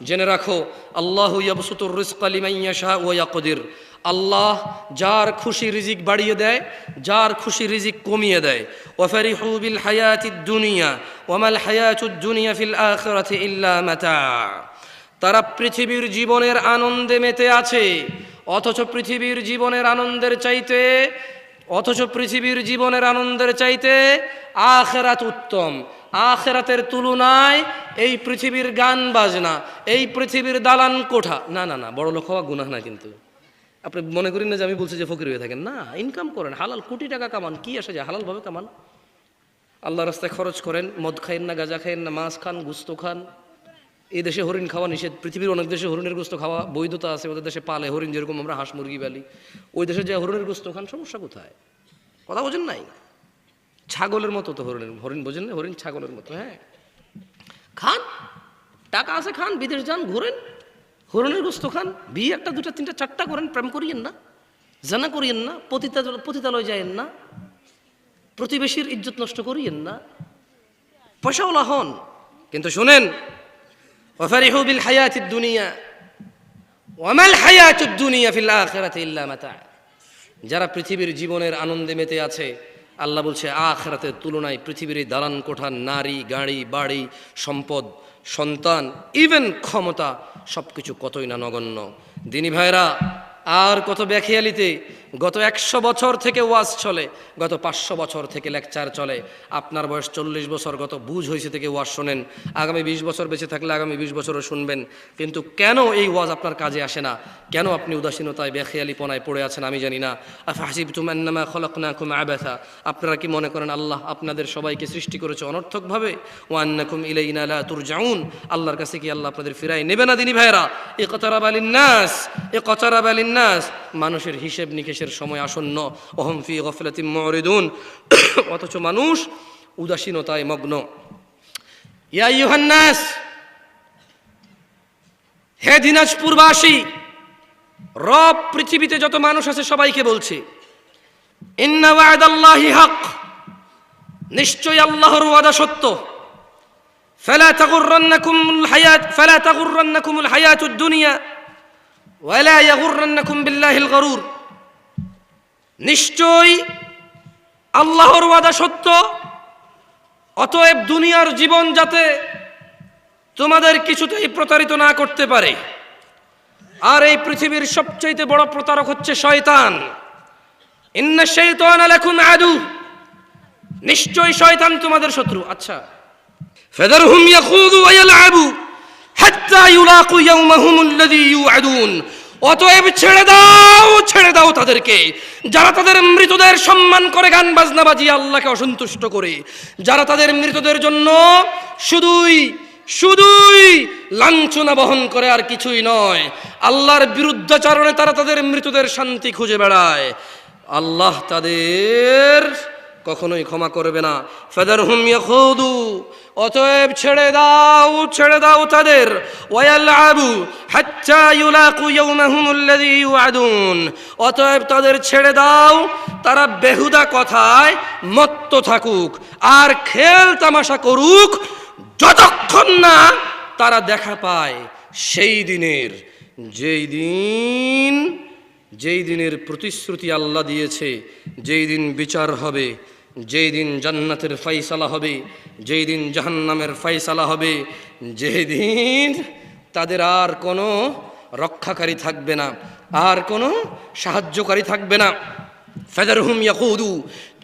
জেনে রাখো, আল্লাহু ইয়াবসুতুর রিজকা লিমান ইয়াশা ওয়া ইয়াকদির। আল্লাহ যার খুশি রিজিক বাড়িয়ে দেয়, যার খুশি রিজিক কমিয়ে দেয়। ওয়া ফারিহু বিল হায়াতিদ দুনিয়া ওয়া মাল হায়াতুদ দুনিয়া ফিল আখিরাতি ইল্লা মাতা। তারা পৃথিবীর জীবনের আনন্দে মেতে আছে, অথচ পৃথিবীর জীবনের আনন্দের চাইতে আখিরাত উত্তম। আখিরাতের তুলনায় এই পৃথিবীর গান বাজনা, এই পৃথিবীর দালান কোঠা, না না না, বড় লোক হওয়া গুনাহ না। কিন্তু আপনি মনে করেন না যে আমি বলছি যে ফকির হয়ে থাকেন, না, ইনকাম করেন, হালাল কোটি টাকা কামান, কি আসে যায়, হালালভাবে কামান, আল্লাহ রাস্তায় খরচ করেন, মদ খাইন না, গাঁজা খাইন না, মাছ খান, গুস্ত খান। এই দেশে হরিণ খাওয়া নিষেধ, পৃথিবীর অনেক দেশে হরিণের গোস্ত খাওয়া বৈধতা আছে, ওদের দেশে পালে হরিণ, যেরকম আমরা হাঁস মুরগি পালি, ওই দেশে যে হরিণের গোস্ত খান, সমস্যা কোথায়? কথা বোঝেন নাই? ছাগলের মতো তো হরিণ বোঝেন না, হরিণ ছাগলের মতো। হ্যাঁ, খান, টাকা আছে খান, বিদেশ যান, ঘুরেন, হরিণের গোস্ত খান, বিয়ে একটা দুটা তিনটা চারটা করেন, প্রেম করিয়েন না, জানা করিয়েন না, পতিতালয় যায়েন না, প্রতিবেশীর ইজ্জত নষ্ট করিয়েন না, পয়সাওয়ালা হন। কিন্তু শুনেন, ওয়াফারিহু বিল হায়াতিদ দুনিয়া ওয়া মাল হায়াতুদ দুনিয়া ফিল আখিরাতি ইল্লা মাতা। যারা পৃথিবীর জীবনের আনন্দে মেতে আছে, আল্লাহ বলছে আখিরাতের তুলনায় পৃথিবীর দালান কোঠা, নারী, গাড়ি, বাড়ি, সম্পদ, সন্তান, ইভেন ক্ষমতা, সবকিছু কতই না নগণ্য। দিনী ভাইরা, আর কত ব্যাখিয়ালিতে গত 100 বছর থেকে ওয়াজ চলে, গত 500 বছর থেকে লেকচার চলে। আপনার বয়স 40 বছর, গত বুঝ হয়েছে থেকে ওয়াজ শোনেন, আগামী 20 বছর বেঁচে থাকলে আগামী 20 বছরও শুনবেন। কিন্তু কেন এই ওয়াজ আপনার কাজে আসে না? কেন আপনি উদাসীনতায়, বেখেয়ালিপনায় পড়ে আছেন? আমি জানি না। আফাহসিবতুম আন্নামা খলাকনাকুম আবাসা, আপনারা কি মনে করেন আল্লাহ আপনাদের সবাইকে সৃষ্টি করেছে অনর্থকভাবে? ওয়া আন্নাকুম ইলাইনা লা তুরজাউন, আল্লাহর কাছে কি আল্লাহ আপনাদের ফিরাই নেবে না? দিনী ভাইরা, ইকতারাবা লিন্নাস, মানুষের হিসেব নিকেশের সময় আসন্ন। ওহুম ফি গফলাতিম মুরিদুন, অথচ মানুষ উদাসীনতায় মগ্ন। ইয়া আইয়ুহান নাস, হে দিনাজপুরবাসী, রব পৃথিবীতে যত মানুষ আছে সবাইকে বলছে, ইন্না ওয়া'দাল্লাহি হক, নিশ্চয় আল্লাহর ওয়াদা সত্য। ফালা তাগুররান্নাকুমুল হায়াতুদ দুনিয়া ওয়ালা ইয়াগুররান্নাকুম বিল্লাহিল গরুর। নিশ্চয় আল্লাহর ওয়াদা সত্য, অতএব দুনিয়ার জীবন যাতে তোমাদের কিছুতেই প্রতারিত না করতে পারে। আর এই পৃথিবীর সবচেয়ে বড় প্রতারক হচ্ছে শয়তান। ইন্না শাইতানা লাকুম আদু, নিশ্চয় শয়তান তোমাদের শত্রু। আচ্ছা, ফাদারহুম ইয়াখুযু ওয়া ইয়ালআবু হাত্তা ইউলাকু ইয়াওমাহুমুল্লাযী ইউআদুন। অতএব ছেড়ে দাও তাদেরকে, যারা তাদের মৃতদের সম্মান করে, গান বাজনা বাজিয়ে আল্লাহকে অসন্তুষ্ট করে, যারা তাদের মৃতদের জন্য শুধুই লাঞ্ছনা বহন করে, আর কিছুই নয়। আল্লাহর বিরুদ্ধাচরণে তারা তাদের মৃতদের শান্তি খুঁজে বেড়ায়, আল্লাহ তাদের কখনোই ক্ষমা করবে না। ফাদারহুম ইয়াখুদু, অতএব ছেড়ে দাও তাদের, ওয়ায়ালআবু হাত্তা ইউলাকু ইয়াওমাহুমুল্লাযী ইউআদুন, অতএব তাদের ছেড়ে দাও, তারা বেহুদা কথায় মত্ত থাকুক আর খেল তামাশা করুক, যতক্ষণ না তারা দেখা পায় সেই দিনের, যেই দিনের প্রতিশ্রুতি আল্লাহ দিয়েছে, যেই দিন বিচার হবে, যেই দিন জান্নাতের ফয়সালা হবে, যেই দিন জাহান্নামের ফয়সালা হবে, যেই দিন তাদের আর কোনো রক্ষাকারী থাকবে না, আর কোনো সাহায্যকারী থাকবে না। ফাদারহুম ইয়াকুদু,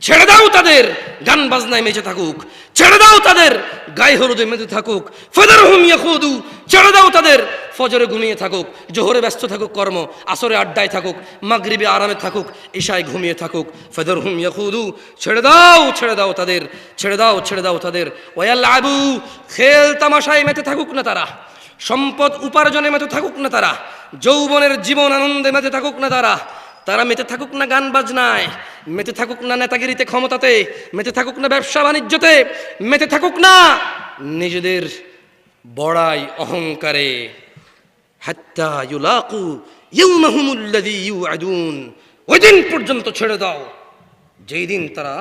ছেড়ে দাও তাদের, গান বাজনায় মেতে থাকুক, ছেড়ে দাও তাদের, গায়ে হলুদে মেতে থাকুক। ফাদারহুম ইয়াকুদু, ছেড়ে দাও তাদের, ফজরে ঘুমিয়ে থাকুক, জোহরে ব্যস্ত থাকুক কর্ম, আসরে আড্ডায় থাকুক, মাগরিবে আরামে থাকুক, ঈশায় ঘুমিয়ে থাকুক। ফাদারহুম ইয়াকুদু, ছেড়ে দাও তাদের, ওয়ায়ালআবু, খেল তামাশায় মেতে থাকুক না তারা, সম্পদ উপার্জনে মেতে থাকুক না তারা, যৌবনের জীবন আনন্দে মেতে থাকুক না তারা মেতে থাকুক না গান বাজনায়, মেতে থাকুক না নেতাগিরিতে, ক্ষমতাতে, মেতে থাকুক না ব্যবসা বাণিজ্যতে, মেতে থাকুক না নিজেদের বড়াই অহংকারে। হাত্তা ইউলাকু ইয়াওমাহুমুল্লাযী ইউআদুন, ওই দিন পর্যন্ত ছেড়ে দাও যেই দিন তারা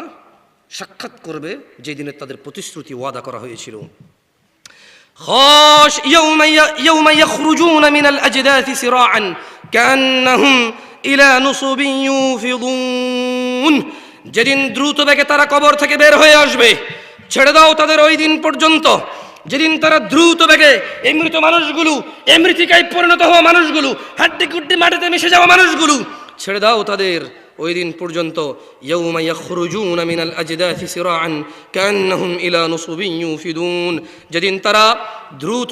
সাক্ষাৎ করবে, যেই দিনে তাদের প্রতিশ্রুতি ওয়াদা করা হয়েছিল। يوم يخرجون من الأجداث سراعا كأنهم إلى نصب يوفضون, যেদিন দ্রুত বেগে তারা কবর থেকে বের হয়ে আসবে, ছেড়ে দাও তাদের ওই দিন পর্যন্ত যেদিন তারা দ্রুত বেগে এই মৃত মানুষগুলো, এই মৃত্তিকায় পরিণত হওয়া মানুষগুলো, হাড্ডি কুড্ডি মাটিতে মিশে যাওয়া মানুষগুলো, ছেড়ে দাও তাদের ওই দিন পর্যন্ত। ইয়াউমা ইয়াখরুজুনা মিনাল আজদাথি সিরাআন কান্নাহুম ইলা নুসুবিন ইউফিদুন, যেদিন তারা দ্রুত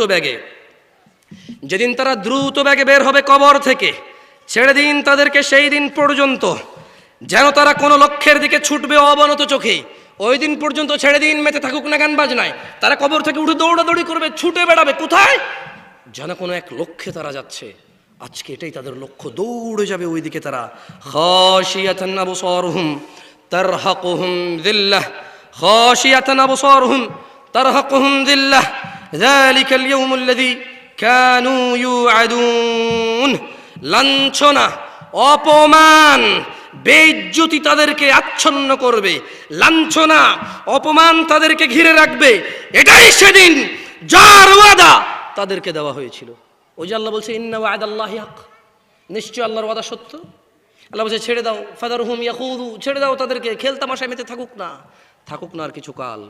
বেগে বের হবে কবর থেকে, ছেড়ে দিন তাদেরকে সেই দিন পর্যন্ত যেন তারা কোনো লক্ষ্যের দিকে ছুটবে অবনত চোখে। ওই দিন পর্যন্ত ছেড়ে দিন, মেতে থাকুক না গান বাজনায়, তারা কবর থেকে উঠে দৌড়াদৌড়ি করবে, ছুটে বেড়াবে কোথায়, যেন কোনো এক লক্ষ্যে তারা যাচ্ছে। আজকে এটাই তাদের লক্ষ্য, দৌড়ে যাবে ওই দিকে তারা। খাশিয়াতান আবসারুহুম তারহাকুহুম যিল্লাহ, খাশিয়াতান আবসারুহুম তারহাকুহুম যিল্লাহ, যালিকাল ইয়াউমুল্লাযী কানু ইউআদুন। লাঞ্ছনা, অপমান, বেইজ্জতি তাদেরকে আচ্ছন্ন করবে, লাঞ্ছনা অপমান তাদেরকে ঘিরে রাখবে। এটাই সেদিন যার ওয়াদা তাদেরকে দেওয়া হয়েছিল। ওই যে আল্লাহ বলছে ইন্না ওয়াদাল্লাহি হক, নিশ্চয় আল্লাহর ওয়াদা সত্য। আল্লাহ বলছে ছেড়ে দাও, ফাদারহুম ইয়াখুদু, ছেড়ে দাও তাদেরকে, খেলতামাশায় মেতে থাকুক না আর কিছু কাল।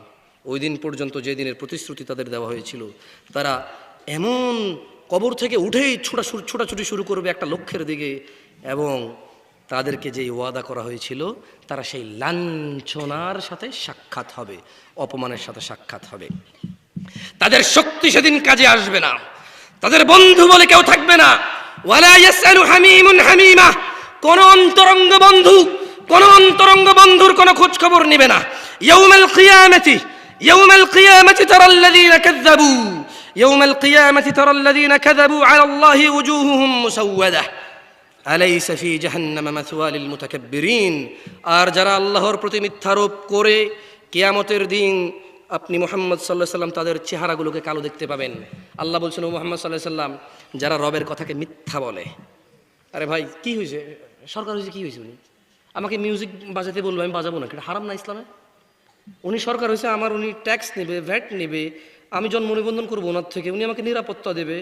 ওই দিন পর্যন্ত যে দিনের প্রতিশ্রুতি তাদের দেওয়া হয়েছিল, তারা এমন কবর থেকে উঠেই ছোটাছুটি শুরু করবে একটা লক্ষ্যের দিকে, এবং তাদেরকে যে ওয়াদা করা হয়েছিল তারা সেই লাঞ্ছনার সাথে সাক্ষাৎ হবে, অপমানের সাথে সাক্ষাৎ হবে। তাদের শক্তি সেদিন কাজে আসবে না, তাদের বন্ধু বলে কেউ থাকবে না। ওয়ালা ইয়াসআলু হামিমুন হামিমা, কোন অন্তরঙ্গ বন্ধুর কোনো খোঁজ খবর নেবে না। ইয়াউমাল কিয়ামাতি তারাল্লাযীনা কাযাবু আলাল্লাহি ওয়ুজুহুহুম মুসাওয়াদা আলাইসা ফি জাহান্নাম মাথওয়া লিল মুতাকাব্বিরিন। আর যারা আল্লাহর প্রতি মিথ্যারোপ করে কিয়ামতের দিন আপনি মুহাম্মদ সাল্লাল্লাহু আলাইহি সাল্লাম তাদের চেহারাগুলোকে কালো দেখতে পাবেন। আল্লাহ বলছেন, ও মুহাম্মদ সাল্লাল্লাহু আলাইহি সাল্লাম, যারা রবের কথাকে মিথ্যা বলে। আরে ভাই কি হয়েছে, সরকার হয়েছে, কি হয়েছে? উনি আমাকে মিউজিক বাজাতে বলবো, আমি বাজাবো না, এটা হারাম না ইসলামে? উনি সরকার হয়েছে আমার, উনি ট্যাক্স নেবে, ভ্যাট নেবে, আমি জন্ম নিবন্ধন করবো ওনার থেকে, উনি আমাকে নিরাপত্তা দেবে,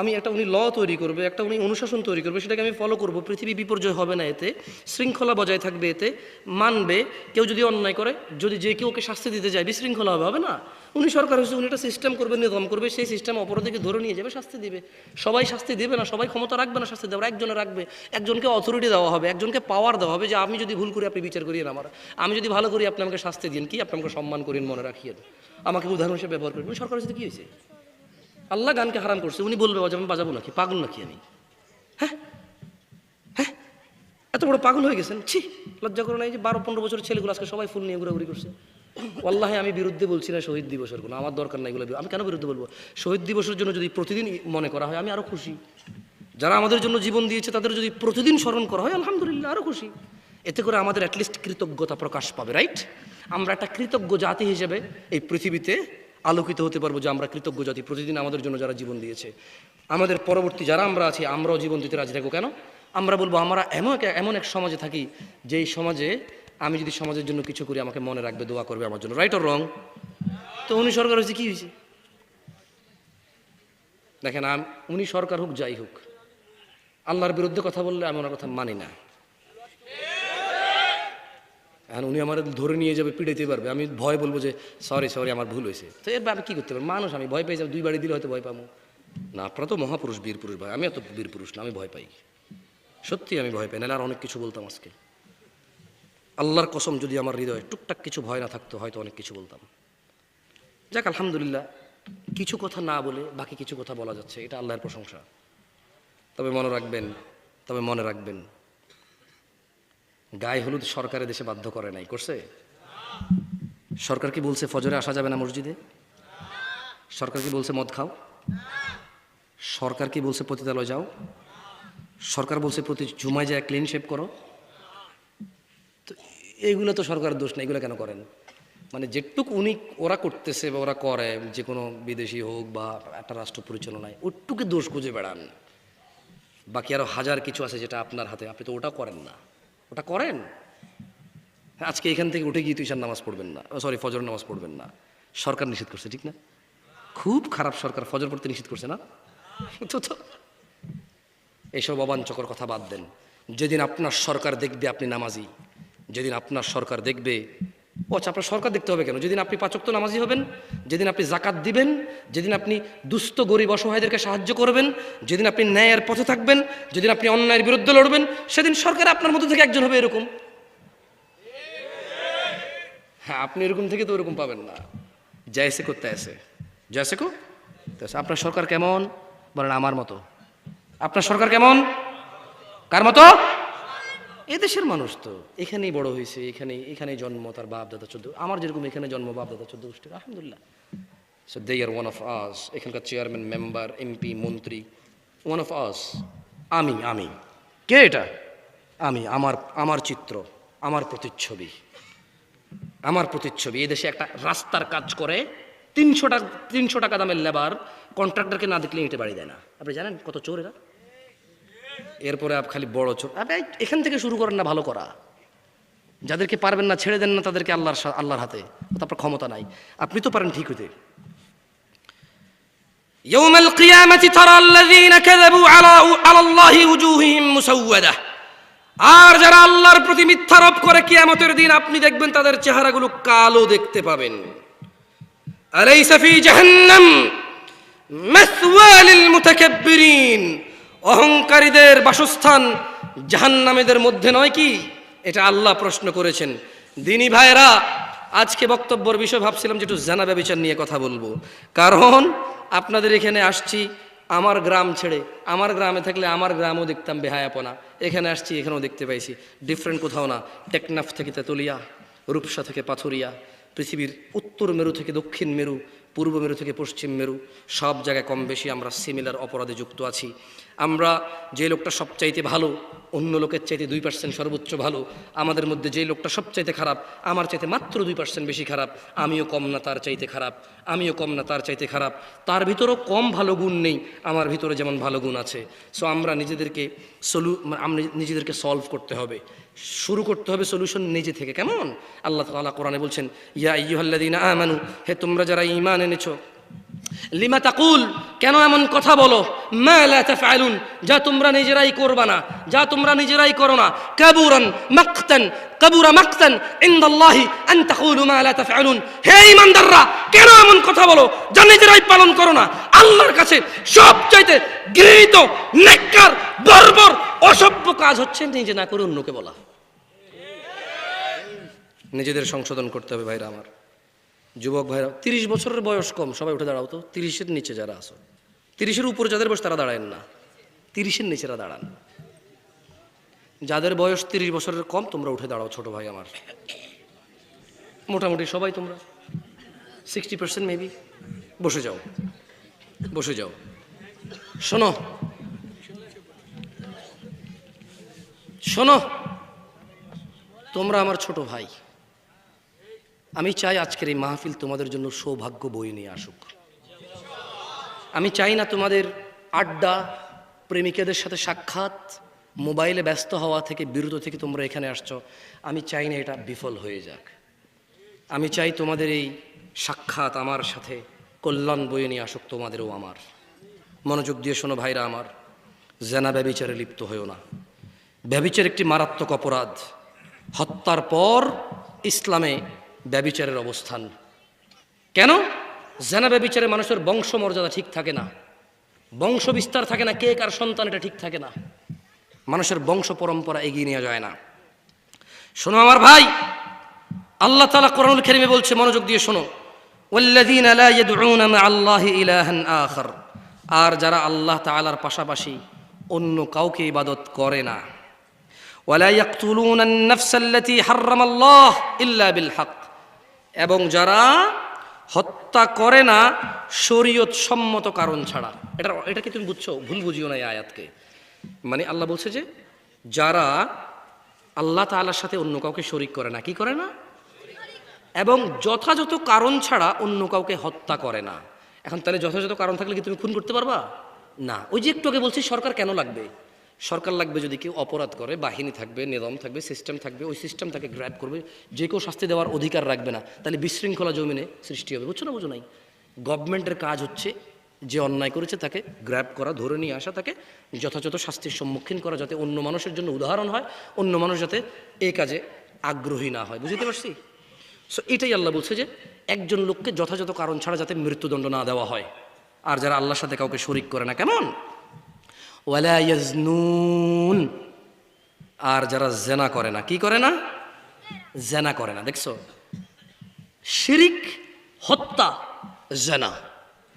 আমি উনি ল তৈরি করবে, উনি অনুশাসন তৈরি করবে, সেটাকে আমি ফলো করব। পৃথিবী বিপর্যয় হবে না এতে, শৃঙ্খলা বজায় থাকবে এতে, মানবে। কেউ যদি অন্যায় করে, যদি যে কেউ ওকে শাস্তি দিতে যায়, বিশৃঙ্খলা হবে না। উনি সরকার হয়েছে, উনি একটা সিস্টেম করবে, নিয়ম করবে, সেই সিস্টেম অপরাধীকে ধরে নিয়ে যাবে, শাস্তি দিবে। সবাই শাস্তি দেবে না, সবাই ক্ষমতা রাখবে না শাস্তি দেওয়ার, একজনে রাখবে, একজনকে অথরিটি দেওয়া হবে, একজনকে পাওয়ার দেওয়া হবে যে আমি যদি ভুল করি আপনি বিচার করিয়েন আমার, আমি যদি ভালো করি আপনি আমাকে শাস্তি দিন, কি আপনি আমাকে সম্মান করেন, মনে রাখিয়েন, আমাকে উদাহরণ হিসেবে ব্যবহার করেন। সরকার হয়েছে কি হয়েছে? আল্লাহ গানকে হারাম করছে, উনি বলবে আমি বাজাবো নাকি? পাগল নাকি আমি? হ্যাঁ, এত বড় পাগল হয়ে গেছেন? ছি, লজ্জা করে নাই যে 12-15 বছরের ছেলেগুলো আজকে সবাই ফুল নিয়ে ঘুরাঘুরি করছে। ওয়াল্লাহি আমি বিরুদ্ধে বলছি না শহীদ দিবসের, কোনো আমার দরকার নাই এগুলো। আমি কেন বিরুদ্ধে বলবো? শহীদ দিবসের জন্য যদি প্রতিদিন মনে করা হয় আমি আরো খুশি। যারা আমাদের জন্য জীবন দিয়েছে তাদের যদি প্রতিদিন স্মরণ করা হয় আলহামদুলিল্লাহ, আরো খুশি। এতে করে আমাদের অ্যাটলিস্ট কৃতজ্ঞতা প্রকাশ পাবে, রাইট? আমরা একটা কৃতজ্ঞ জাতি হিসেবে এই পৃথিবীতে আলোকিত হতে পারবো যে আমরা কৃতজ্ঞ জাতি, প্রতিদিন আমাদের জন্য যারা জীবন দিয়েছে। আমাদের পরবর্তী যারা আমরা আছি, আমরাও জীবন দিতে রাজি থাকবো। কেন? আমরা বলবো আমরা এমন এক সমাজে থাকি, যেই সমাজে আমি যদি সমাজের জন্য কিছু করি আমাকে মনে রাখবে, দোয়া করবে আমার জন্য, রাইট অর রং? তো উনি সরকার হয়েছে, কি হয়েছে? দেখেন, উনি সরকার হোক যাই হোক, আল্লাহর বিরুদ্ধে কথা বললে আমি ওনার কথা মানি না। এখন উনি আমার ধরে নিয়ে যাবে, পিড়াইতে পারবে, আমি ভয় বলবো যে সরি আমার ভুল হয়েছে। তো এর আমি কী করতে পারবো? মানুষ, আমি ভয় পেয়ে যাবো, 2 বাড়ি দিলে হয়তো ভয় পাবো না। আপনারা তো মহাপুরুষ, বীর পুরুষ ভাই, আমি এত বীর পুরুষ না, আমি ভয় পাই, সত্যি আমি ভয় পাই, নাহলে আর অনেক কিছু বলতাম আজকে। আল্লাহর কসম, যদি আমার হৃদয়ে টুকটাক কিছু ভয় না থাকতো হয়তো অনেক কিছু বলতাম। যাক, আলহামদুলিল্লাহ, কিছু কথা না বলে বাকি কিছু কথা বলা যাচ্ছে, এটা আল্লাহর প্রশংসা। তবে মনে রাখবেন গায়ে হলুদ সরকারের দেশে বাধ্য করে নাই, করছে? সরকার কি বলছে ফজরে আসা যাবে না মসজিদে? সরকার কি বলছে মদ খাও? সরকার কি বলছে পতিতালয় যাও? সরকার বলছে প্রতি জুমায় যায় ক্লিন শেভ করো? তো এইগুলো তো সরকারের দোষ না, এগুলো কেন করেন? মানে যেটুক ওরা করতেছে বা ওরা করে, যে কোনো বিদেশি হোক বা একটা রাষ্ট্র পরিচালনায়, ওটুকু দোষ খুঁজে বেড়ান। বাকি আরো হাজার কিছু আছে যেটা আপনার হাতে, আপনি তো ওটা করেন না। ওটা করেন। আজকে এখান থেকে উঠে গিয়ে তুই ঈশার নামাজ পড়বেন না, সরি ফজর নামাজ পড়বেন না, সরকার নিষেধ করছে, ঠিক না? খুব খারাপ সরকার, ফজর পড়তে নিষেধ করছে না? তো এইসব অবাঞ্চকর কথা বাদ দেন। যেদিন আপনার সরকার দেখবে আপনি নামাজি, যেদিন আপনার সরকার দেখবে, আচ্ছা আপনার সরকার দেখতে হবে কেন? যেদিন আপনি 5 ওয়াক্ত নামাজি হবেন, যেদিন আপনি জাকাত দিবেন, যেদিন আপনি দুস্থ গরিব অসহায়দেরকে সাহায্য করবেন, যেদিন আপনি ন্যায়ের পথে থাকবেন, যেদিন আপনি অন্যায়ের বিরুদ্ধে লড়বেন, সেদিন সরকার আপনার মধ্যে থেকে একজন হবে এরকম। হ্যাঁ, আপনি এরকম থেকে তো ওরকম পাবেন না। জয়সে করতে আসে, জয়সে কো আপনার সরকার কেমন বলেন? আমার মতো। আপনার সরকার কেমন? কার মতো? এদেশের মানুষ তো এখানেই বড় হয়েছে, এখানেই জন্ম, তার বাপ দাদা 14, আমার যেরকম এখানে জন্ম, বাপ দাদা 14 গোষ্ঠী, আলহামদুলিল্লাহ। So they are one of us. এখানকার চেয়ারম্যান, মেম্বার, এমপি, মন্ত্রী, ওয়ান অফ আস। আমি কে? এটা আমি, আমার চিত্র, আমার প্রতিচ্ছবি, আমার প্রতিচ্ছবি। এই দেশে একটা রাস্তার কাজ করে 300 টাকা দামের লেবার কন্ট্রাক্টরকে না দেখলে ইটে বাড়ি দেয় না। আপনি জানেন কত চোর এরা? এরপরে খালি বড় চোর। আপনি এখান থেকে শুরু করেন না ভালো করা। যাদেরকে পারবেন না ছেড়ে দেন না তাদেরকে আল্লাহর হাতে, আপনার ক্ষমতা নাই। আপনি তো পারেন ঠিক হইতে। ইয়াউমাল কিয়ামাতি তারাল্লাযীনা কাযাবু আলা আল্লাহি উজুহুহুম মুসাওয়াদা। আর যারা আল্লাহর প্রতি মিথ্যারোপ করে কিয়ামতের দিন আপনি দেখবেন তাদের চেহারাগুলো কালো দেখতে পাবেন। আলাইসা ফি জাহান্নাম মাসওয়া লিল মুতাকাব্বিরিন। অহংকারীদের বাসস্থান জাহান্নামীদের মধ্যে নয় কি? এটা আল্লাহ প্রশ্ন করেছেন। দিনী ভাইরা, আজকে বক্তব্যের বিষয় ভাবছিলাম যে একটু জানা ব্যভিচার নিয়ে কথা বলবো, কারণ আপনাদের এখানে আসছি আমার গ্রাম ছেড়ে। আমার গ্রামে থাকলে আমার গ্রামও দেখতাম বেহায়াপনা, এখানে আসছি এখানেও দেখতে পাইছি ডিফারেন্ট কোথাও না। টেকনাফ থেকে তেতুলিয়া, রূপসা থেকে পাথুরিয়া, পৃথিবীর উত্তর মেরু থেকে দক্ষিণ মেরু, পূর্ব মেরু থেকে পশ্চিম মেরু, সব জায়গায় কম বেশি আমরা সিমিলার অপরাধে যুক্ত আছি। আমরা যে লোকটা সবচাইতে ভালো অন্য লোকের চাইতে 2% সর্বোচ্চ ভালো, আমাদের মধ্যে যে লোকটা সবচাইতে খারাপ আমার চাইতে মাত্র 2% বেশি খারাপ, আমিও কম না তার চাইতে খারাপ, আমিও কম না তার চাইতে খারাপ। তার ভিতরেও কম ভালো গুণ নেই, আমার ভিতরে যেমন ভালো গুণ আছে। সো আমরা নিজেদেরকে সলভ করতে হবে, শুরু করতে হবে সলিউশন নিজে থেকে। কেমন? আল্লাহ তাআলা কোরআনে বলছেন, ইয়া আইয়ুহাল্লাযীনা আমানু, হে তোমরা যারা ঈমান এনেছো, লিমা তাকুল, কেন এমন কথা বলো, মা লা তাফআলুন, যা তোমরা নিজেরাই করবা না, যা তোমরা নিজেরাই করো না। কাবুরা মাকতান ইনদাল্লাহি আন তাকুলু মা লা তাফআলুন। হে ঈমানদাররা, কেন এমন কথা বলো যা নিজেরাই পালন করো না? আল্লাহর কাছে সবচাইতে ঘৃণিত, নেককার, বর্বর, অসভ্য কাজ হচ্ছে নিজে না করে অন্যকে বলা। নিজেদের সংশোধন করতে হবে ভাইরা আমার। যুবক ভাইরা, 30 বছরের বয়স কম সবাই উঠে দাঁড়াও তো। 30-এর নিচে যারা আছো, 30-এর উপরে যাদের বয়স তারা দাঁড়ায়েন না, 30-এর নিচেরা দাঁড়ান। যাদের বয়স 30 বছরের কম তোমরা উঠে দাঁড়াও ছোট ভাই আমার। মোটামুটি সবাই তোমরা 60% মেবি বসে যাও, বসে যাও। শোনো শোনো, তোমরা আমার ছোট ভাই। আমি চাই আজকের এই মাহফিল তোমাদের জন্য সৌভাগ্য বয়ে নিয়ে আসুক। আমি চাই না তোমাদের আড্ডা, প্রেমিকাদের সাথে সাক্ষাৎ, মোবাইলে ব্যস্ত হওয়া থেকে বিরত থেকে তোমরা এখানে আসছো, আমি চাই না এটা বিফল হয়ে যাক। আমি চাই তোমাদের এই সাক্ষাৎ আমার সাথে কল্যাণ বয়ে নিয়ে আসুক তোমাদেরও আমার। মনোযোগ দিয়ে শোনো ভাইরা আমার, জেনা ব্যভিচারে লিপ্ত হয়েও না। ব্যভিচার একটি মারাত্মক অপরাধ। হত্যার পর ইসলামে ব্যভিচারের অবস্থান। কেন? জেনা ব্যভিচারে মানুষের বংশ মর্যাদা ঠিক থাকে না, বংশ বিস্তার থাকে না, কে কার সন্তান এটা ঠিক থাকে না, মানুষের বংশ পরম্পরা এগিয়ে নেওয়া যায় না। শোনো আমার ভাই, আল্লাহ তাআলা কোরআনুল কারীমে বলছে, মনোযোগ দিয়ে শোনো, ওয়াল্লাযীনা লা ইয়াদউনা মা'আল্লাহি ইলাহান আখার, আর যারা আল্লাহ তাআলার পাশাপাশি অন্য কাউকে ইবাদত করে না। ওয়ালা ইয়াকতুলুনা আন-নাফসাল্লাতী হারামাল্লাহ ইল্লা বিল হক, এবং যারা হত্যা করে না শরীয়ত সম্মত কারণ ছাড়া। এটা কি তুমি বুঝছো? ভুল বুঝিও না এই আয়াতকে। মানে আল্লাহ বলছে যে যারা আল্লাহ তাআলার সাথে অন্য কাউকে শরীক করে না, কি করে না, এবং যথাযথ কারণ ছাড়া অন্য কাউকে হত্যা করে না। এখন তাহলে যথাযথ কারণ থাকলে কি তুমি খুন করতে পারবা? না। ওই যে একটু আগে বলছি সরকার কেন লাগবে? সরকার লাগবে যদি কেউ অপরাধ করে, বাহিনী থাকবে, নিজাম থাকবে, সিস্টেম থাকবে, ওই সিস্টেম তাকে গ্র্যাব করবে, যে কেউ শাস্তি দেওয়ার অধিকার রাখবে না, তাহলে বিশৃঙ্খলা জমিনে সৃষ্টি হবে। বুঝছো না? বুঝো নাই? গভর্নমেন্টের কাজ হচ্ছে যে অন্যায় করেছে তাকে গ্র্যাব করা, ধরে নিয়ে আসা, তাকে যথাযথ শাস্তির সম্মুখীন করা, যাতে অন্য মানুষের জন্য উদাহরণ হয়, অন্য মানুষ যাতে এই কাজে আগ্রহী না হয়। বুঝতে পারছি? সো এটাই আল্লাহ বলছে যে একজন লোককে যথাযথ কারণ ছাড়া যাতে মৃত্যুদণ্ড না দেওয়া হয়। আর যারা আল্লাহর সাথে কাউকে শরিক করে না, কেমন? ওয়ালা ইয়াজনুন, আর যারা জেনা করে না। কি করে না? জেনা করে না। দেখছো, শিরিক, হত্যা, জেনা।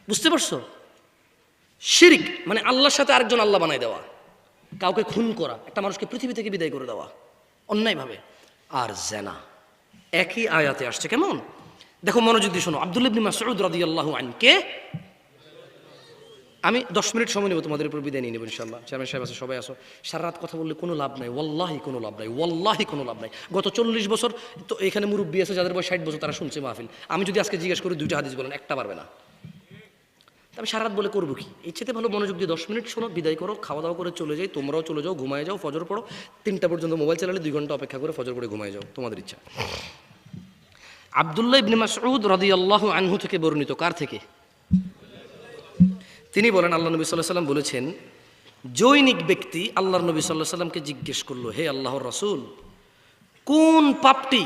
বুঝতে পারছো? শিরিক মানে আল্লাহর সাথে আরেকজন আল্লাহ বানাই দেওয়া, কাউকে খুন করা, একটা মানুষকে পৃথিবী থেকে বিদায় করে দেওয়া অন্যায়ভাবে। আর জেনা একই আয়াতে আসছে। কেমন? দেখো মনোযোগ দিয়ে শোনো। আব্দুল্লাহ ইবনে মাসউদ রাদিয়াল্লাহু আনহু কে? আমি 10 মিনিট সময় নেব, তোমাদের উপর বিদায় নিয়ে নেব ইনশাআল্লাহ। চেয়ারম্যান সাহেব আছে, সবাই আসো। সারা রাত কথা বললে কোনো লাভ নাই, ওয়াল্লাহি কোনো লাভ নাই, ওয়াল্লাহি কোনো লাভ নাই। গত 40 বছর তো এখানে মুরব্বী আছে যাদের বয়স 60 বছর, তারা শুনছে মাহফিল। আমি যদি আজকে জিজ্ঞেস করি 2টা হাদিস বলেন, একটা পারবে না। আমি সারা রাত বলে করবো কি? এর চেয়ে ভালো মনোযোগ দিয়ে 10 মিনিট শোনো, বিদায় করো, খাওয়া দাওয়া করে চলে যাই। তোমরাও চলে যাও, ঘুমায় যাও, ফজর পড়ো। 3টা পর্যন্ত মোবাইল চালালে 2 ঘন্টা অপেক্ষা করে ফজর পড়ে ঘুমায় যাও, তোমাদের ইচ্ছা। আব্দুল্লাহ ইবনে মাসউদ রাদিয়াল্লাহু আনহু থেকে বর্ণিত। কার থেকে? তিনি বলেন আল্লাহ নবী সাল্লাল্লাহু আলাইহি ওয়াসাল্লাম বলেছেন, জৈনিক ব্যক্তি আল্লাহর নবী সাল্লাল্লাহু আলাইহি ওয়াসাল্লামকে জিজ্ঞেস করলো, হে আল্লাহর রাসূল, কোন পাপটি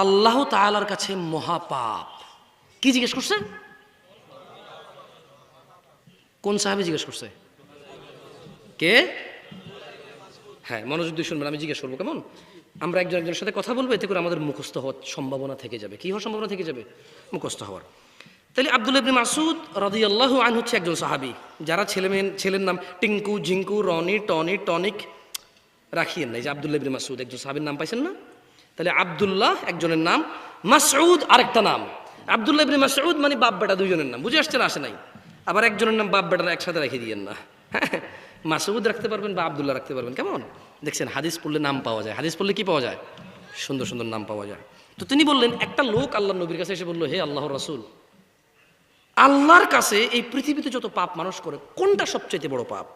আল্লাহ তাআলার কাছে মহাপাপ? কি জিজ্ঞেস করছে? কোন সাহাবী জিজ্ঞেস করছে? কে? হ্যাঁ, মনোযোগ দিয়ে শুনবেন, আমি জিজ্ঞেস করবো। কেমন? আমরা একজন একজনের সাথে কথা বলবো, এতে করে আমাদের মুখস্থ হওয়ার সম্ভাবনা থেকে যাবে। কি হওয়ার সম্ভাবনা থেকে যাবে? মুখস্থ হওয়ার। তাহলে আব্দুল্লাহ ইবনে মাসউদ রাদিয়াল্লাহু আনহু হচ্ছে একজন সাহাবী, যারা ছেলের নাম টিঙ্কু, ঝিঙ্কু, রনি, টনি, টনিক রাখিয়েন না। এই যে আব্দুল্লাহ ইবনে মাসউদ, একজন সাহাবীর নাম পাইছেন না? তাহলে আব্দুল্লাহ একজনের নাম, মাসউদ আরেকটা নাম। আব্দুল্লাহ ইবনে মাসউদ মানে বাপ বেটা দুইজনের নাম। বুঝে আসছে না? আসে নাই? আবার একজনের নাম বাপ বেটা একসাথে রেখে দিয়েন না। মাসউদ রাখতে পারবেন বা আব্দুল্লাহ রাখতে পারবেন। কেমন? দেখছেন, হাদিস পড়লে নাম পাওয়া যায়। হাদিস পড়লে কি পাওয়া যায়? সুন্দর সুন্দর নাম পাওয়া যায়। তো তিনি বললেন, একটা লোক আল্লাহর নবীর কাছে এসে বলল, হে আল্লাহর রাসূল, আল্লাহর কাছে এই পৃথিবীতে যত পাপ মানুষ করে, কোনটা সবচেয়ে বড় পাপ?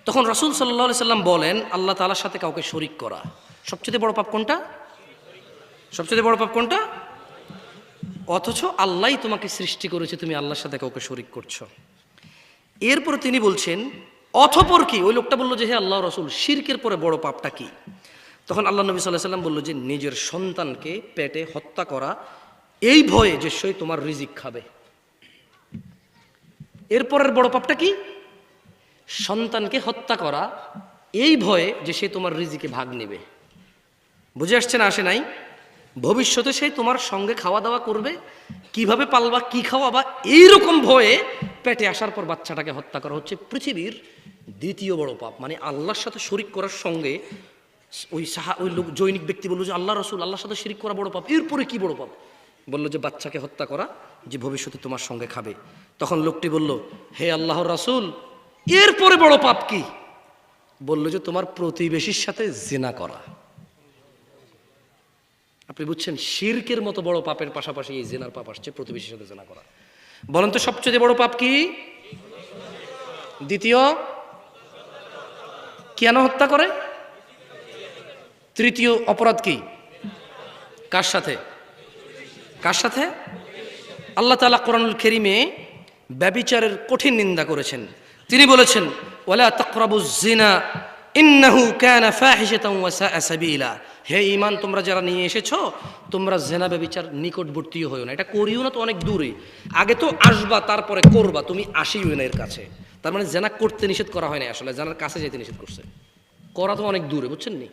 তখন রাসূল সাল্লাল্লাহু আলাইহি সাল্লাম বলেন, আল্লাহ তাআলার সাথে কাউকে শরীক করা। সবচেয়ে বড় পাপ কোনটা? সবচেয়ে বড় পাপ কোনটা? অথচ আল্লাহই তোমাকে সৃষ্টি করেছে, তুমি আল্লাহর সাথে কাউকে শরীক করছো। এরপর তিনি বলছেন, অথপর কি? ওই লোকটা বলল যে, হে আল্লাহর রাসূল, শিরকের পরে বড় পাপটা কি? তখন আল্লাহ নবী সাল্লাল্লাহু আলাইহি সাল্লাম বলল যে, নিজের সন্তানকে পেটে হত্যা করা, এই ভয়ে যে সে তোমার রিজিক খাবে। এরপরের বড় পাপটা কি? সন্তানকে হত্যা করা, এই ভয়ে যে সে তোমার রিজিকে ভাগ নেবে। বুঝে আসছে না? আসে নাই? ভবিষ্যতে সে তোমার সঙ্গে খাওয়া দাওয়া করবে, কিভাবে পালবা, কি খাওয়াবা, এইরকম ভয়ে পেটে আসার পর বাচ্চাটাকে হত্যা করা হচ্ছে পৃথিবীর দ্বিতীয় বড় পাপ। মানে আল্লাহর সাথে শরিক করার সঙ্গে ওই লোক জৈনিক ব্যক্তি বলল যে, আল্লাহ রাসূল, আল্লাহর সাথে শরিক করা বড় পাপ। এরপরে কি বড় পাপ? বলল যে, বাচ্চাকে হত্যা করা, যে ভবিষ্যতে তোমার সঙ্গে খাবে। তখন লোকটি বলল, হে আল্লাহর রাসূল, এরপরে বড় পাপ কি? বলল যে, তোমার প্রতিবেশীর সাথে জিনা করা। আপনি বুঝছেন, শিরকের মতো বড় পাপের পাশাপাশি এই জিনার পাপ আসছে, প্রতিবেশীর সাথে জিনা করা। বলেন তো সবচেয়ে বড় পাপ কি? দ্বিতীয়, কেন হত্যা করে? তৃতীয় অপরাধ কি? কার সাথে? কার সাথে? আল্লাহ তাআলা কোরআনুল কারীমে ব্যভিচারের কঠিন নিন্দা করেছেন। তিনি বলেছেন, ওয়ালা তাকরাবুজ জিনা ইন্নাহু কানা ফাহিশাতান ওয়া সাআ সাবিলা। হে ঈমান, তোমরা যারা নিয়ে এসেছো, তোমরা জিনা ব্যভিচার নিকটবর্তীও হইও না। এটা করিও না তো অনেক দূরে, আগে তো আসবা তারপরে করবা, তুমি আসিও না এর কাছে। তার মানে জিনা করতে নিষেধ করা হয় না, আসলে জিনার কাছে যেতে নিষেধ করছে। করা তো অনেক দূরে, বুঝছেন নি?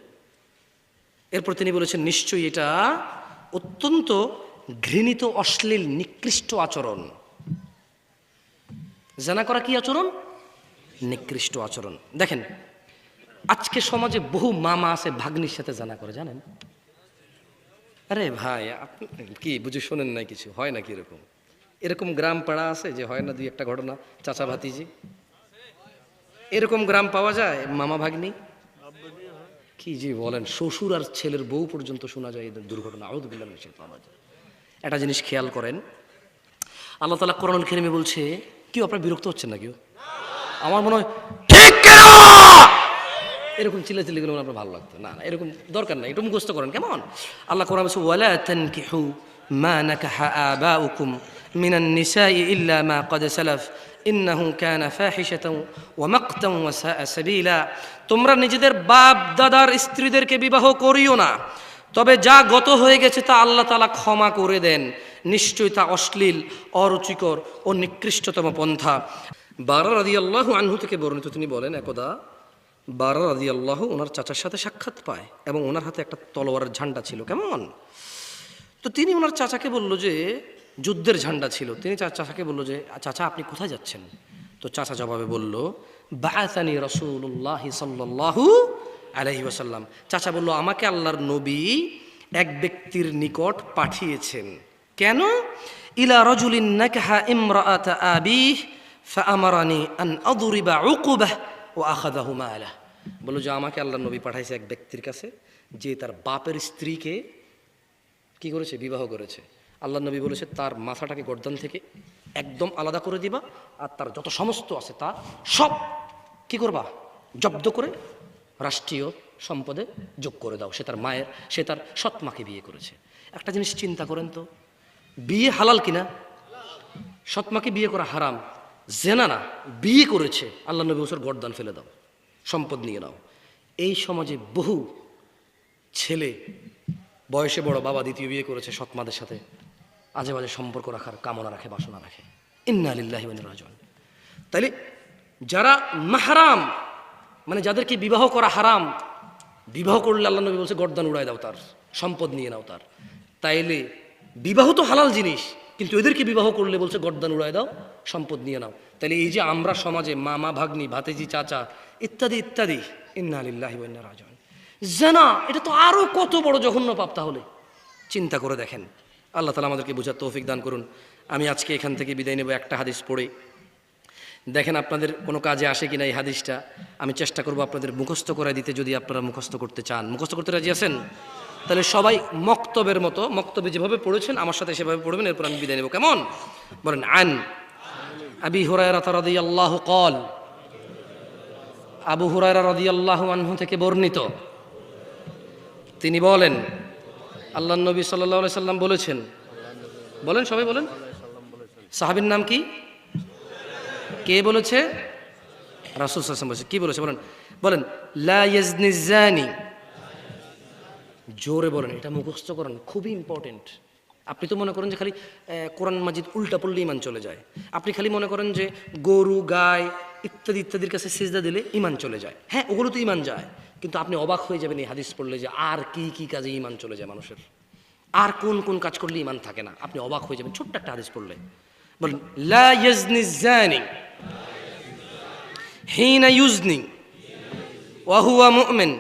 এরপর তিনি বলেছেন, নিশ্চয়ই এটা অত্যন্ত ঘৃণিত, অশ্লীল, নিকৃষ্ট আচরণ। জিনা করা কি আচরণ? নিকৃষ্ট আচরণ। দেখেন, আজকে সমাজে বহু মামা আছে ভাগ্নির সাথে জিনা করে, জানেন? আরে ভাই, আপনি কি বুঝে শোনেন নাই কিছু? হয় নাকি এরকম? এরকম গ্রাম পাড়া আছে যে হয় না দুই একটা ঘটনা? চাচা ভাতিজি, এরকম গ্রাম পাওয়া যায়। মামা ভাগ্নি কি যে বলেন, শ্বশুর আর ছেলের বউ পর্যন্ত শোনা যায় এই দুর্ঘটনা। আউযু বিল্লাহি মিনাশ শাইতানির রাজিম। একটা জিনিস খেয়াল করেন, আল্লাহ তাআলা কোরআনুল কারীমে বলছে, কেউ আপনারা বিরক্ত হচ্ছেন না? কেউ? আমার মনে হয় ঠিক কেন এরকম চিল্লাচিল্লি করলে আপনার ভালো লাগতো না। না, এরকম দরকার নাই, একটু মুখস্থ করেন। কেমন? আল্লাহ কোরআনে বলছে, ওয়ালা তানকিহু মা নাকাহা আবাউকুম মিনান নিসাই ইল্লা মা ক্বাদ সালাফ ইন্নাহু কানা ফাহিশাতাও ওয়া মাকতাও ওয়া সাআ সাবিলা। তোমরা নিজেদের বাপ দাদার স্ত্রীদেরকে বিবাহ করিও না, তবে যা গত হয়ে গেছে তা আল্লাহ তাআলা ক্ষমা করে দেন, নিশ্চয়ই তা অশ্লীল, অরুচিকর ও নিকৃষ্টতম পন্থা। বারা রাদিয়াল্লাহু আনহু থেকে বর্ণিত, তিনি বলেন একদা বারা রাদিয়াল্লাহু ওনার চাচার সাথে সাক্ষাৎ পায় এবং ওনার হাতে একটা তলোয়ারের ঝান্ডা ছিল। কেমন? তো তিনি ওনার চাচাকে বলল যে, যুদ্ধের ঝান্ডা ছিল, তিনি চাচাকে বলল যে, চাচা আপনি কোথায় যাচ্ছেন? তো চাচা জবাবে বলল, বাআসানি রাসূলুল্লাহি সাল্লাল্লাহু আলাইহি ওয়াসাল্লাম। চাচা বলল, আমাকে আল্লাহর নবী এক ব্যক্তির নিকট পাঠিয়েছেন। কেন? ইলা রাজুলিন নাকাহা ইমরাআতা আবিহ ফাআমারানি আন আদরিবা উকুবাহ ওয়া আখাযাহু মালাহ। বলল যে আমাকে আল্লাহর নবী পাঠাইছে এক ব্যক্তির কাছে, যে তার বাপের স্ত্রীকে কি করেছে? বিবাহ করেছে। আল্লাহর নবী বলেছে তার মাথাটাকে গর্দান থেকে একদম আলাদা করে দিবা, আর তার যত সমস্ত আছে তা সব কি করবা? জব্দ করে রাষ্ট্রীয় সম্পদে যোগ করে দাও। সে তার সৎ মাকে বিয়ে করেছে। একটা জিনিস চিন্তা করেন তো, বিয়ে হালাল কিনা? সৎ মাকে বিয়ে করা হারাম, জেনা না, বিয়ে করেছে। আল্লাহ নবী বছর গর্দান ফেলে দাও, সম্পদ নিয়ে নাও। এই সমাজে বহু ছেলে বয়সে বড়, বাবা দ্বিতীয় বিয়ে করেছে, সৎ মাদের সাথে আজে বাজে সম্পর্ক রাখার কামনা রাখে, বাসনা রাখে। ইন্না লিল্লাহি ওয়া ইন্না ইলাইহি রাজিউন। তাইলে যারা মাহরাম, মানে যাদেরকে বিবাহ করা হারাম, বিবাহ করলে আল্লাহ নবী বলছে গর্দান উড়ায় দাও, তার সম্পদ নিয়ে নাও তার। তাইলে বিবাহ তো হালাল জিনিস, কিন্তু এদেরকে বিবাহ করলে বলছে গর্দান উড়ায় দাও, সম্পদ নিয়ে নাও। তাইলে এই যে আমরা সমাজে মামা ভাগ্নি, ভাতিজি, চাচা ইত্যাদি ইত্যাদি, ইন্না লিল্লাহি ওয়া ইন্না ইলাইহি রাজিউন, জানা, এটা তো আরো কত বড় জঘন্য পাপ। তাহলে চিন্তা করে দেখেন। আল্লাহ তাআলা আমাদেরকে বোঝার তৌফিক দান করুন। আমি আজকে এখান থেকে বিদায় নেব একটা হাদিস পড়ে। দেখেন আপনাদের কোনো কাজে আসে কিনা এই হাদিসটা। আমি চেষ্টা করব আপনাদের মুখস্থ করে দিতে, যদি আপনারা মুখস্থ করতে চান। মুখস্থ করতে রাজি আছেন? তাহলে সবাই মক্তবের মতো, মক্তবে যেভাবে পড়েছেন আমার সাথে সেভাবে পড়বেন, এরপর আমি বিদায় নেব। কেমন? বলেন, আন আবি হুরায়রা রাদিয়াল্লাহু ক্বাল, আবু হুরায়রা রাদিয়াল্লাহু আনহু থেকে বর্ণিত, তিনি বলেন আল্লাহর নবী সাল্লাল্লাহু আলাইহি সাল্লাম বলেছেন। বলেন, সবাই বলেন। সাহাবীর নাম কি? কে বলেছে? রাসূল সাল্লাল্লাহু আলাইহি ওয়াসাল্লাম বলেছে। কি বলেছে? বলেন বলেন, লা ইয়াজনি জানি। জোরে বলেন, এটা মুখস্থ করেন, খুবই ইম্পর্টেন্ট। আপনি তো মনে করেন যে খালি কোরআন মাজিদ উল্টা পড়লে ইমান চলে যায়। আপনি খালি মনে করেন যে গরু, গায় ইত্যাদি ইত্যাদির কাছে সিজদা দিলে ইমান চলে যায়। হ্যাঁ, ওগুলো তো ইমান যায়, কিন্তু আপনি অবাক হয়ে যাবেন এই হাদিস পড়লে যে আর কি কি কাজে ইমান চলে যায় মানুষের, আর কোন কোন কাজ করলে ইমান থাকে না। আপনি অবাক হয়ে যাবেন ছোট্ট একটা হাদিস পড়লে। বলেন, লা ইয়াজনি জানি হিনা ইউজনি ওয়া হুয়া মুমিন।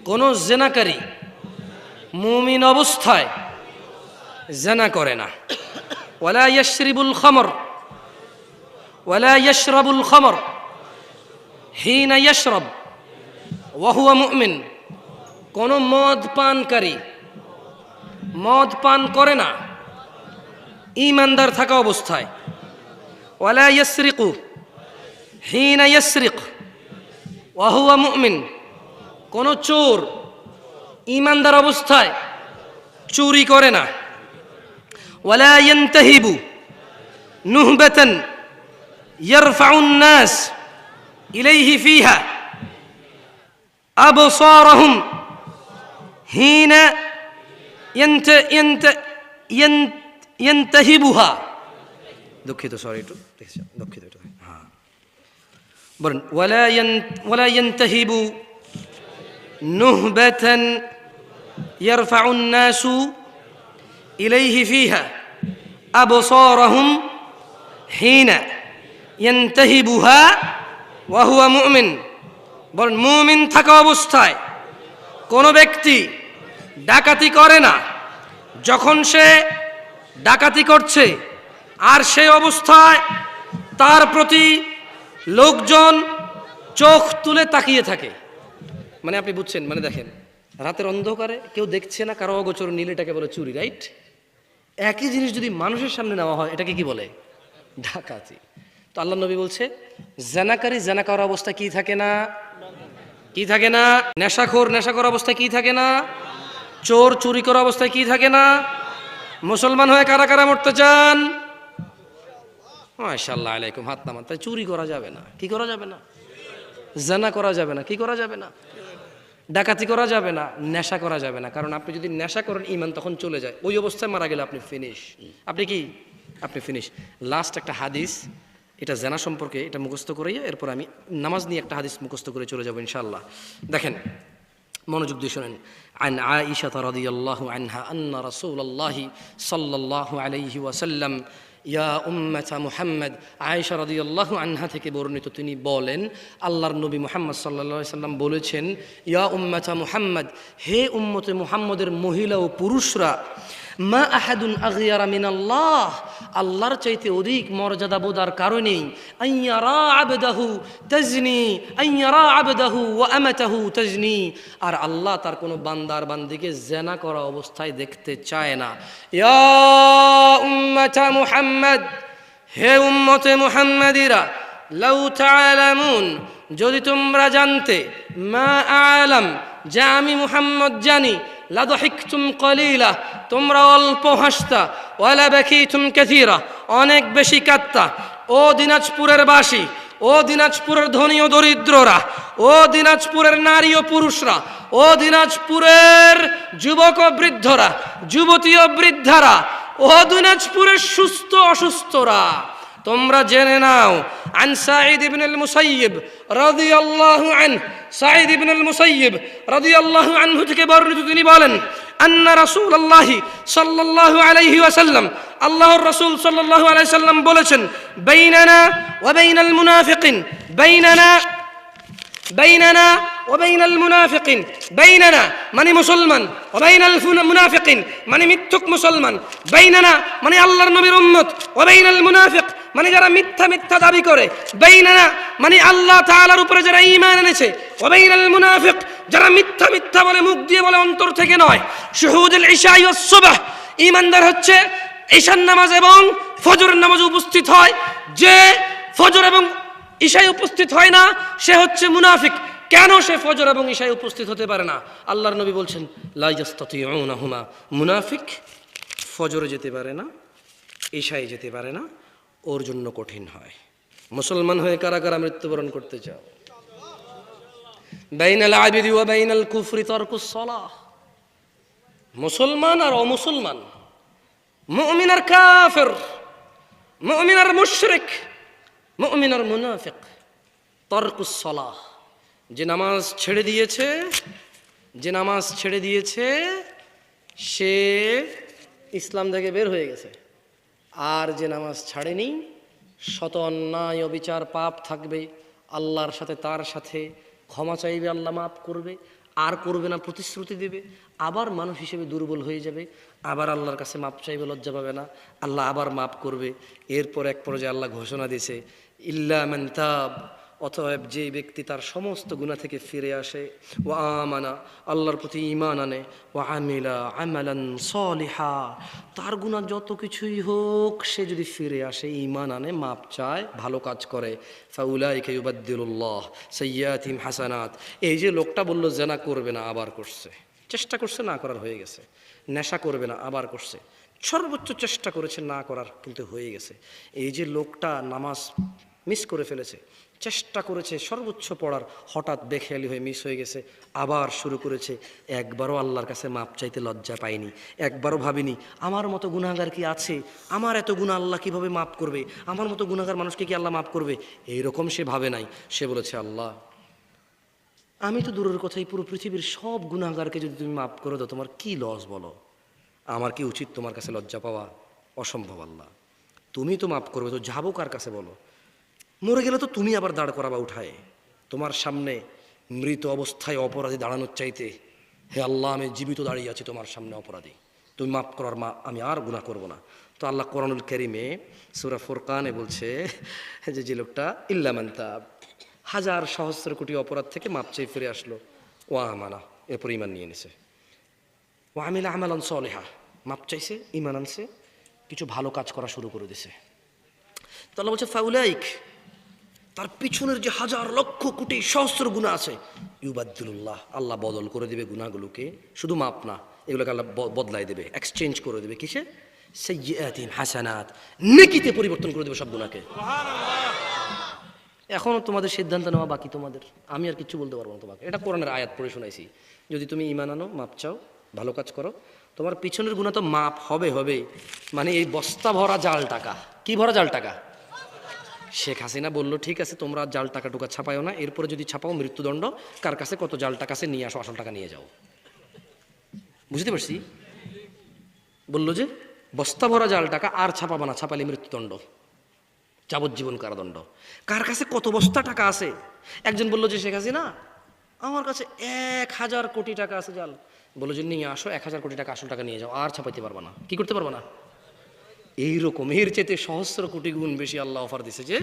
কোন জেনাকারী মুমিন অবস্থায় জেনা করে না। ওয়ালা ইয়াশরিবুল খামর ওয়ালা ইয়াশরাবুল খামর হিনা ইয়াশরাব ওয়া হুয়া মুমিন। কোন মদ পানকারী মদ পান করে না ঈমানদার থাকা অবস্থায়। ওয়ালা ইয়াসরিকু হিনা ইয়াসরিক ওয়া হুয়া মুমিন। কোন চোর ঈমানদার অবস্থায় চুরি করে না। ওয়ালা ইয়ানতাহিবু নুহবাতান ইয়ারফাউন নাস ইলাইহি ফিহা আবসারহুম হিনা ইয়ানতাহিবুহা। দুঃখিত, সরি, একটু দুঃখিত। হ্যাঁ, বলেন, ওয়ালা ইয়ানতাহিবু নুহবাতান ইয়ারফাউন নাসু ইলাইহি ফিহা আবসারহুম হিনা ইয়ানতাহিবুহা ওয়া হুয়া মুমিন। বলেন, মুমিন থাকা অবস্থায় কোন ব্যক্তি ডাকাতি করে না। যখন সে ডাকাতি করছে আর সেই অবস্থায় তার প্রতি লোকজন চোখ তুলে তাকিয়ে থাকে, মানে আপনি বুঝছেন, মানে দেখেন রাতের অন্ধকারে কেউ দেখছে না, কারো অগোচর নীল, এটাকে বলে চুরি, রাইট? একই জিনিস যদি মানুষের সামনে নেওয়া হয়, এটাকে কি বলে? ডাকাতি। তো আল্লাহ নবী বলছে, জানাকারী জানা করার অবস্থা কি থাকে না? কি থাকে না? নেশাখোর নেশা করার অবস্থায় কি থাকে না? চোর চুরি করার অবস্থায় কি থাকে না? মুসলমান হয়ে কারা কারা মরতে চান? মাশাআল্লাহ আলাইকুম, হাত নামান। তাই চুরি করা যাবে না, কি করা যাবে না? জানা করা যাবে না, কি করা যাবে না? ডাকাতি করা যাবে না, নেশা করা যাবে না। কারণ আপনি যদি নেশা করেন ঈমান তখন চলে যায়, ওই অবস্থায় মারা গেলে আপনি ফিনিশ। আপনি কি? আপনি ফিনিশ। লাস্ট একটা হাদিস, এটা জেনা সম্পর্কে, এটা মুখস্থ করেই এরপর আমি নামাজ নিয়ে একটা হাদিস মুখস্থ করে চলে যাব ইনশাআল্লাহ। দেখেন, মনোযোগ দিয়ে শোনেন। আন আয়েশা রাদিয়াল্লাহু আনহা আন্না রাসূলুল্লাহি সাল্লাল্লাহু আলাইহি ওয়াসাল্লাম ইয়া উম্মাতা মুহাম্মদ, আয়েশা রাদিয়াল্লাহু আনহা থেকে বর্ণিত, তিনি বলেন আল্লাহর নবী মুহাম্মদ সাল্লাল্লাহু আলাইহি সাল্লাম বলেছেন, ইয়া উম্মাতা মুহাম্মদ, হে উম্মতে মুহাম্মদের মহিলা ও পুরুষরা, মা আহাদুন আগিয়ারা মিনাল্লাহ, আল্লাহর চাইতে অধিক মর্যাদাবোধ আর কারণেই, আইয়ারা আবদাহু তাজনি, আইয়ারা আবদাহু ওয়া আমাতাহু তাজনি, আর আল্লাহ তার কোনো বান্দার বান্দিকে জেনা করা অবস্থায় দেখতে চায় না। ইয়া উম্মাতা মুহাম্মদ, হে উম্মতে মুহাম্মাদিরা, লাউ তাআলামুন, যদি তোমরা জানতে, মা আলাম, যা আমি মুহাম্মদ জানি, লাদহিকতুম কলিলা, তোমরা অল্প হাসতা, ওয়ালা বাকিতুম কাসীরা, অনেক বেশি কাঁদতা। ও দিনাজপুরের বাসী, ও দিনাজপুরের ধনী ও দরিদ্ররা, ও দিনাজপুরের নারী ও পুরুষরা, ও দিনাজপুরের যুবক ও বৃদ্ধরা, যুবতী ও বৃদ্ধারা, ও দিনাজপুরের সুস্থ অসুস্থরা, তোমরা জেনে নাও। আন সাঈদ ইবনে আল মুসাইয়্যিব রাদিয়াল্লাহু আনহু, সাঈদ ইবনে আল মুসাইয়্যিব রাদিয়াল্লাহু আনহু থেকে বর্ণিত, তিনি বলেন, আন্না রাসূলুল্লাহি সাল্লাল্লাহু আলাইহি ওয়াসাল্লাম, আল্লাহর রাসূল সাল্লাল্লাহু আলাইহি ওয়াসাল্লাম বলেছেন, বাইনানা ওয়া বাইনাল মুনাফিকিন, বাইনানা ওয়া বাইনাল মুনাফিকিন, বাইনানা মানে মুসলমান, ওয়া বাইনাল মুনাফিকিন মানে মিথ্যুক মুসলমান, বাইনানা মানে আল্লাহর নবীর উম্মত, ওয়া বাইনাল মুনাফিক মানে যারা মিথ্যা মিথ্যা দাবি করে, বাইনানা মানে আল্লাহ তাআলার উপরে যারা ঈমান এনেছে, ওয়া বাইনাল মুনাফিক যারা মিথ্যা মিথ্যা বলে, মুখ দিয়ে বলে, অন্তর থেকে নয়। শুহুদুল ইশা ওয়াস সুবহ, ঈমানদার হচ্ছে ঈশার নামাজ এবং ফজরের নামাজে উপস্থিত হয়। যে ফজর এবং ঈশায় উপস্থিত হয় না, সে হচ্ছে মুনাফিক। কেন সে ফজর এবং ঈশায় উপস্থিত হতে পারে না? আল্লাহর নবী বলছেন, লা ইস্তাতিউনাহুমা, মুনাফিক ফজরে যেতে পারে না, ঈশায় যেতে পারে না, ওর জন্য কঠিন হয়। মুসলমান হয়ে কারা কারা মৃত্যুবরণ করতে চাও? বাইনাল আবিদি ওয়া বাইনাল কুফরি তারকুস সালাহ, মুসলমান আর অমুসলমান, মুমিন আর কাফের, মুমিন আর মুশরিক, মুমিন আর মুনাফিক, তারকুস সালাহ, যে নামাজ ছেড়ে দিয়েছে, যে নামাজ ছেড়ে দিয়েছে সে ইসলাম থেকে বের হয়ে গেছে। আর যে নামাজ ছাড়েনি, শত অন্যায় অবিচার পাপ থাকবে, আল্লাহর সাথে তার সাথে ক্ষমা চাইবে, আল্লাহ মাফ করবে, আর করবে না প্রতিশ্রুতি দেবে, আবার মানুষ হিসেবে দুর্বল হয়ে যাবে, আবার আল্লাহর কাছে মাপ চাইবে, লজ্জা পাবে না, আল্লাহ আবার মাফ করবে। এরপর এক পর্যায়ে আল্লাহ ঘোষণা দিয়েছে, ইল্লা মান তাব, অতএব যে ব্যক্তি তার সমস্ত গুনাহ থেকে ফিরে আসে, ওয়া আমানা, আল্লাহর প্রতি ঈমান আনে, ওয়া আমিলা আমালান সলিহা, তার গুনাহ যত কিছুই হোক, সে যদি ফিরে আসে, ঈমান আনে, মাপ চায়, ভালো কাজ করে, ফাউলাইকা ইউবাদদিলুল্লাহ সাইয়্যাতিহিম হাসানাত। এই যে লোকটা বলল জেনা করবে না, আবার করছে, চেষ্টা করছে, না করার হয়ে গেছে। নেশা করবে না, আবার করছে, সর্বোচ্চ চেষ্টা করেছে না করার, কিন্তু হয়ে গেছে। এই যে লোকটা নামাজ মিস করে ফেলেছে, চেষ্টা করেছে সর্বোচ্চ পড়ার, হঠাৎ বেখেয়ালি হয়ে মিস হয়ে গেছে, আবার শুরু করেছে। একবারও আল্লাহর কাছে মাপ চাইতে লজ্জা পায়নি, একবারও ভাবিনি আমার মতো গুনাহগার কি আছে, আমার এত গুনাহ আল্লাহ কিভাবে মাফ করবে, আমার মতো গুনাহগার মানুষকে কি আল্লাহ মাফ করবে, এইরকম সে ভাবে নাই। সে বলেছে, আল্লাহ আমি তো দূরের কথাই, পুরো পৃথিবীর সব গুনাহগারকে যদি তুমি মাফ করে দাও, তোমার কি লস বলো, আমার কি উচিত তোমার কাছে লজ্জা পাওয়া? অসম্ভব আল্লাহ, তুমি তো মাফ করবে, তো যাবো কার কাছে বলো? মরে গেলে তো তুমি আবার দাঁড় করাবা উঠায়, তোমার সামনে মৃত অবস্থায় অপরাধী দাঁড়ানোর চাইতে, হে আল্লাহ আমি জীবিত দাঁড়িয়ে আছি তোমার সামনে অপরাধী, তুমি মাফ করার, আমি আর গুনাহ করব না। তো আল্লাহ কোরআনুল কারীমে সূরা ফুরকানে বলছে যে লোকটা ইল্লা মান তাব, হাজার সহস্র কোটি অপরাধ থেকে মাপ চেয়ে ফিরে আসলো, ওয়া আমানা, এরপর ঈমান নিয়ে নিছে, ওয়া আমিলা আমালান সলিহা, মাপ চাইছে, ঈমান আনছে, কিছু ভালো কাজ করা শুরু করে দিছে। তো আল্লাহ বলছে ফাউলাইক, তার পিছনের যে হাজার লক্ষ কোটি সহস্র গুনাহ আছে, ইউবাদদিলুল্লাহ, আল্লাহ বদল করে দেবে গুনাহগুলোকে, শুধু মাপ না, এগুলোকে আল্লাহ বদলাই দেবে, এক্সচেঞ্জ করে দেবে। কিসে? সাইয়্যাতিহিম হাসানাত, নেকিতে পরিবর্তন করে দেবে সব গুনাহকে। এখনো তোমাদের সিদ্ধান্ত নেওয়া বাকি তোমাদের, আমি আর কিছু বলতে পারবো না তোমাকে। এটা কোরআনের আয়াত পড়ে শোনাইছি। যদি তুমি ঈমান আনো, মাপ চাও, ভালো কাজ করো, তোমার পিছনের গুনাহ তো মাপ হবে হবে। মানে এই বস্তা ভরা জাল টাকা, কি ভরা জাল টাকা? শেখ হাসিনা বলল ঠিক আছে তোমরা জাল টাকা টুকা ছাপাও না, এরপরে যদি ছাপাও মৃত্যুদণ্ড, কার কাছে কত জাল টাকা আছে নিয়ে আসো, আসল টাকা নিয়ে যাও। বুঝতে পারছি? বললো যে বস্তা ভরা জাল টাকা আর ছাপাবা না, ছাপালে মৃত্যুদণ্ড, যাবজ্জীবন কারাদণ্ড। কার কাছে কত বস্তা টাকা আছে? একজন বললো যে শেখ হাসিনা আমার কাছে 1000 কোটি টাকা আছে জাল। বললো যে নিয়ে আসো 1000 কোটি টাকা আসল টাকা নিয়ে যাও, আর ছাপাইতে পারবা না। কি করতে পারবা না? এইরকম এর চেয়ে সহস্র কোটি গুণ বেশি আল্লাহ অফার দিছে যে